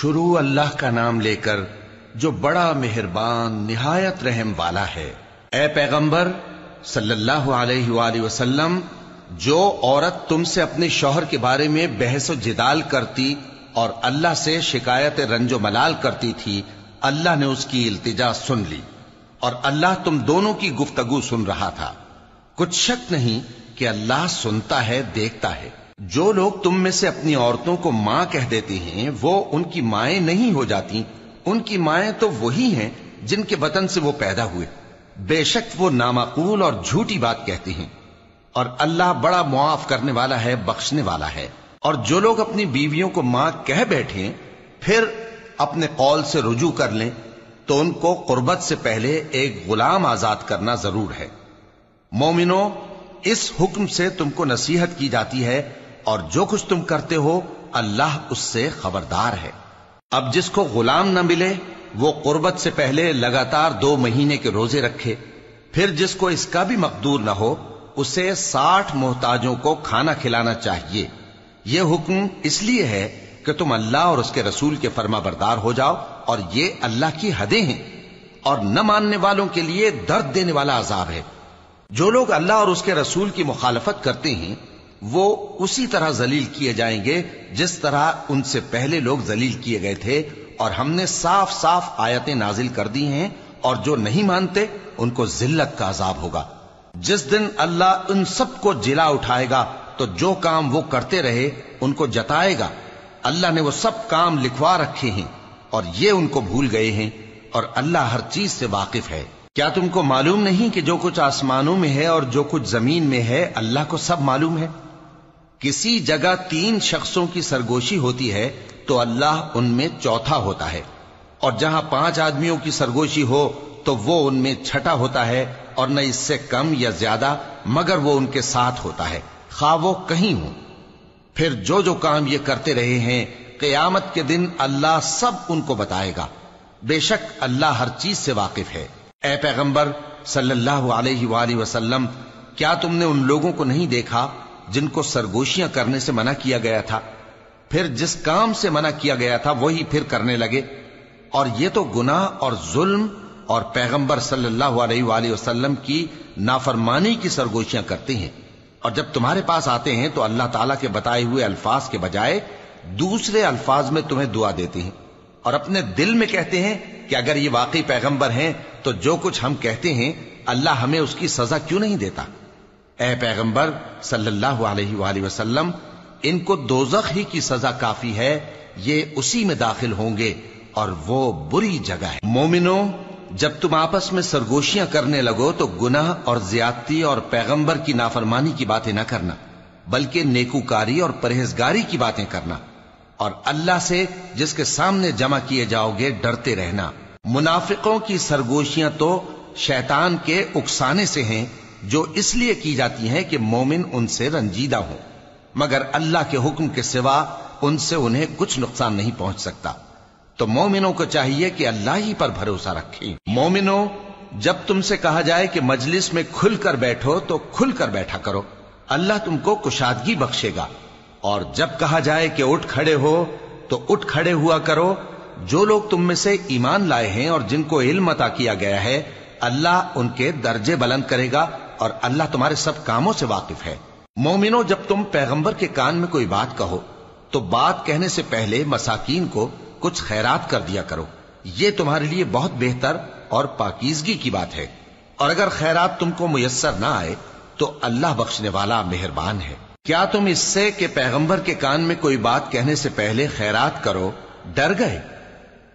شروع اللہ کا نام لے کر جو بڑا مہربان نہایت رحم والا ہے۔ اے پیغمبر صلی اللہ علیہ وآلہ وسلم، جو عورت تم سے اپنے شوہر کے بارے میں بحث و جدال کرتی اور اللہ سے شکایت رنج و ملال کرتی تھی، اللہ نے اس کی التجا سن لی اور اللہ تم دونوں کی گفتگو سن رہا تھا۔ کچھ شک نہیں کہ اللہ سنتا ہے، دیکھتا ہے۔ جو لوگ تم میں سے اپنی عورتوں کو ماں کہہ دیتے ہیں وہ ان کی مائیں نہیں ہو جاتی، ان کی مائیں تو وہی ہیں جن کے بطن سے وہ پیدا ہوئے۔ بے شک وہ نامعقول اور جھوٹی بات کہتے ہیں، اور اللہ بڑا معاف کرنے والا ہے، بخشنے والا ہے۔ اور جو لوگ اپنی بیویوں کو ماں کہہ بیٹھیں پھر اپنے قول سے رجوع کر لیں تو ان کو قربت سے پہلے ایک غلام آزاد کرنا ضرور ہے۔ مومنو، اس حکم سے تم کو نصیحت کی جاتی ہے اور جو کچھ تم کرتے ہو اللہ اس سے خبردار ہے۔ اب جس کو غلام نہ ملے وہ قربت سے پہلے لگاتار 2 مہینے کے روزے رکھے، پھر جس کو اس کا بھی مقدور نہ ہو اسے 60 محتاجوں کو کھانا کھلانا چاہیے۔ یہ حکم اس لیے ہے کہ تم اللہ اور اس کے رسول کے فرما بردار ہو جاؤ، اور یہ اللہ کی حدیں ہیں، اور نہ ماننے والوں کے لیے درد دینے والا عذاب ہے۔ جو لوگ اللہ اور اس کے رسول کی مخالفت کرتے ہیں وہ اسی طرح ذلیل کیے جائیں گے جس طرح ان سے پہلے لوگ ذلیل کیے گئے تھے، اور ہم نے صاف صاف آیتیں نازل کر دی ہیں، اور جو نہیں مانتے ان کو ذلت کا عذاب ہوگا۔ جس دن اللہ ان سب کو جلا اٹھائے گا تو جو کام وہ کرتے رہے ان کو جتائے گا۔ اللہ نے وہ سب کام لکھوا رکھے ہیں اور یہ ان کو بھول گئے ہیں، اور اللہ ہر چیز سے واقف ہے۔ کیا تم کو معلوم نہیں کہ جو کچھ آسمانوں میں ہے اور جو کچھ زمین میں ہے اللہ کو سب معلوم ہے؟ کسی جگہ 3 شخصوں کی سرگوشی ہوتی ہے تو اللہ ان میں چوتھا ہوتا ہے، اور جہاں 5 آدمیوں کی سرگوشی ہو تو وہ ان میں چھٹا ہوتا ہے، اور نہ اس سے کم یا زیادہ مگر وہ ان کے ساتھ ہوتا ہے، خواہ وہ کہیں ہوں۔ پھر جو جو کام یہ کرتے رہے ہیں قیامت کے دن اللہ سب ان کو بتائے گا۔ بے شک اللہ ہر چیز سے واقف ہے۔ اے پیغمبر صلی اللہ علیہ وآلہ وسلم، کیا تم نے ان لوگوں کو نہیں دیکھا جن کو سرگوشیاں کرنے سے منع کیا گیا تھا، پھر جس کام سے منع کیا گیا تھا وہی پھر کرنے لگے؟ اور یہ تو گناہ اور ظلم اور پیغمبر صلی اللہ علیہ وآلہ وسلم کی نافرمانی کی سرگوشیاں کرتے ہیں، اور جب تمہارے پاس آتے ہیں تو اللہ تعالیٰ کے بتائے ہوئے الفاظ کے بجائے دوسرے الفاظ میں تمہیں دعا دیتے ہیں، اور اپنے دل میں کہتے ہیں کہ اگر یہ واقعی پیغمبر ہیں تو جو کچھ ہم کہتے ہیں اللہ ہمیں اس کی سزا کیوں نہیں دیتا؟ اے پیغمبر صلی اللہ علیہ وآلہ وسلم، ان کو دوزخ ہی کی سزا کافی ہے، یہ اسی میں داخل ہوں گے اور وہ بری جگہ ہے۔ مومنو، جب تم آپس میں سرگوشیاں کرنے لگو تو گناہ اور زیادتی اور پیغمبر کی نافرمانی کی باتیں نہ کرنا، بلکہ نیکوکاری اور پرہیزگاری کی باتیں کرنا، اور اللہ سے جس کے سامنے جمع کیے جاؤ گے ڈرتے رہنا۔ منافقوں کی سرگوشیاں تو شیطان کے اکسانے سے ہیں جو اس لیے کی جاتی ہیں کہ مومن ان سے رنجیدہ ہوں، مگر اللہ کے حکم کے سوا ان سے انہیں کچھ نقصان نہیں پہنچ سکتا۔ تو مومنوں کو چاہیے کہ اللہ ہی پر بھروسہ رکھیں۔ مومنوں، جب تم سے کہا جائے کہ مجلس میں کھل کر بیٹھو تو کھل کر بیٹھا کرو، اللہ تم کو کشادگی بخشے گا، اور جب کہا جائے کہ اٹھ کھڑے ہو تو اٹھ کھڑے ہوا کرو۔ جو لوگ تم میں سے ایمان لائے ہیں اور جن کو علم عطا کیا گیا ہے اللہ ان کے درجے بلند کرے گا، اور اللہ تمہارے سب کاموں سے واقف ہے۔ مومنوں، جب تم پیغمبر کے کان میں کوئی بات کہو تو بات کہنے سے پہلے مساکین کو کچھ خیرات کر دیا کرو، یہ تمہارے لیے بہت بہتر اور پاکیزگی کی بات ہے، اور اگر خیرات تم کو میسر نہ آئے تو اللہ بخشنے والا مہربان ہے۔ کیا تم اس سے کہ پیغمبر کے کان میں کوئی بات کہنے سے پہلے خیرات کرو ڈر گئے؟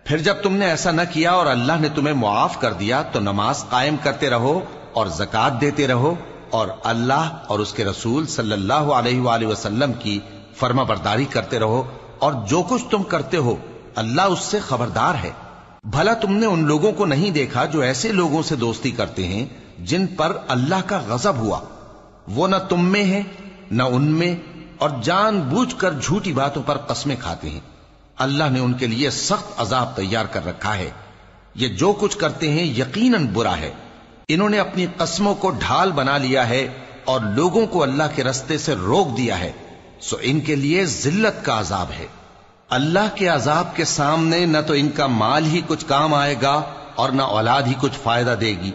پھر جب تم نے ایسا نہ کیا اور اللہ نے تمہیں معاف کر دیا تو نماز قائم کرتے رہو اور زکوٰۃ دیتے رہو، اور اللہ اور اس کے رسول صلی اللہ علیہ وآلہ وسلم کی فرما برداری کرتے رہو، اور جو کچھ تم کرتے ہو اللہ اس سے خبردار ہے۔ بھلا تم نے ان لوگوں کو نہیں دیکھا جو ایسے لوگوں سے دوستی کرتے ہیں جن پر اللہ کا غضب ہوا؟ وہ نہ تم میں ہے نہ ان میں، اور جان بوجھ کر جھوٹی باتوں پر قسمیں کھاتے ہیں۔ اللہ نے ان کے لیے سخت عذاب تیار کر رکھا ہے۔ یہ جو کچھ کرتے ہیں یقیناً برا ہے۔ انہوں نے اپنی قسموں کو ڈھال بنا لیا ہے اور لوگوں کو اللہ کے رستے سے روک دیا ہے، سو ان کے لیے ذلت کا عذاب ہے۔ اللہ کے عذاب کے سامنے نہ تو ان کا مال ہی کچھ کام آئے گا اور نہ اولاد ہی کچھ فائدہ دے گی۔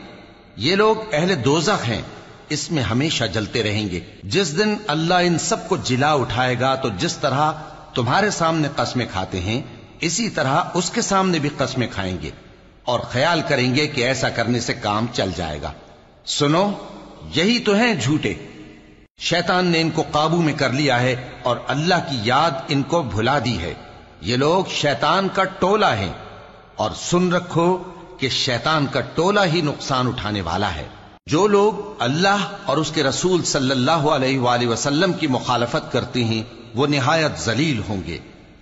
یہ لوگ اہل دوزخ ہیں، اس میں ہمیشہ جلتے رہیں گے۔ جس دن اللہ ان سب کو جلا اٹھائے گا تو جس طرح تمہارے سامنے قسمیں کھاتے ہیں اسی طرح اس کے سامنے بھی قسمیں کھائیں گے اور خیال کریں گے کہ ایسا کرنے سے کام چل جائے گا۔ سنو، یہی تو ہیں جھوٹے۔ شیطان نے ان کو قابو میں کر لیا ہے اور اللہ کی یاد ان کو بھلا دی ہے۔ یہ لوگ شیطان کا ٹولہ ہیں، اور سن رکھو کہ شیطان کا ٹولہ ہی نقصان اٹھانے والا ہے۔ جو لوگ اللہ اور اس کے رسول صلی اللہ علیہ وآلہ وسلم کی مخالفت کرتے ہیں وہ نہایت ذلیل ہوں گے۔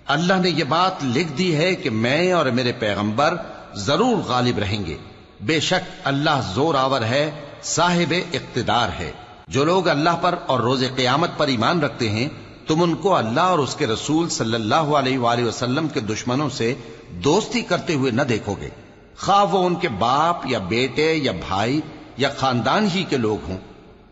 اللہ نے یہ بات لکھ دی ہے کہ میں اور میرے پیغمبر ضرور غالب رہیں گے۔ بے شک اللہ زور آور ہے، صاحب اقتدار ہے۔ جو لوگ اللہ پر اور روز قیامت پر ایمان رکھتے ہیں تم ان کو اللہ اور اس کے رسول صلی اللہ علیہ وآلہ وسلم کے دشمنوں سے دوستی کرتے ہوئے نہ دیکھو گے، خواہ وہ ان کے باپ یا بیٹے یا بھائی یا خاندان ہی کے لوگ ہوں۔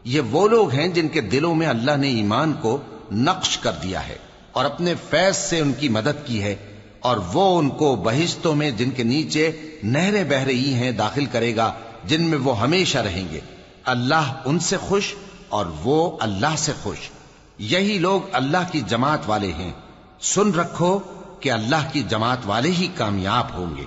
یہ وہ لوگ ہیں جن کے دلوں میں اللہ نے ایمان کو نقش کر دیا ہے اور اپنے فیض سے ان کی مدد کی ہے، اور وہ ان کو بہشتوں میں جن کے نیچے نہریں بہ رہی ہیں داخل کرے گا، جن میں وہ ہمیشہ رہیں گے۔ اللہ ان سے خوش اور وہ اللہ سے خوش۔ یہی لوگ اللہ کی جماعت والے ہیں۔ سن رکھو کہ اللہ کی جماعت والے ہی کامیاب ہوں گے۔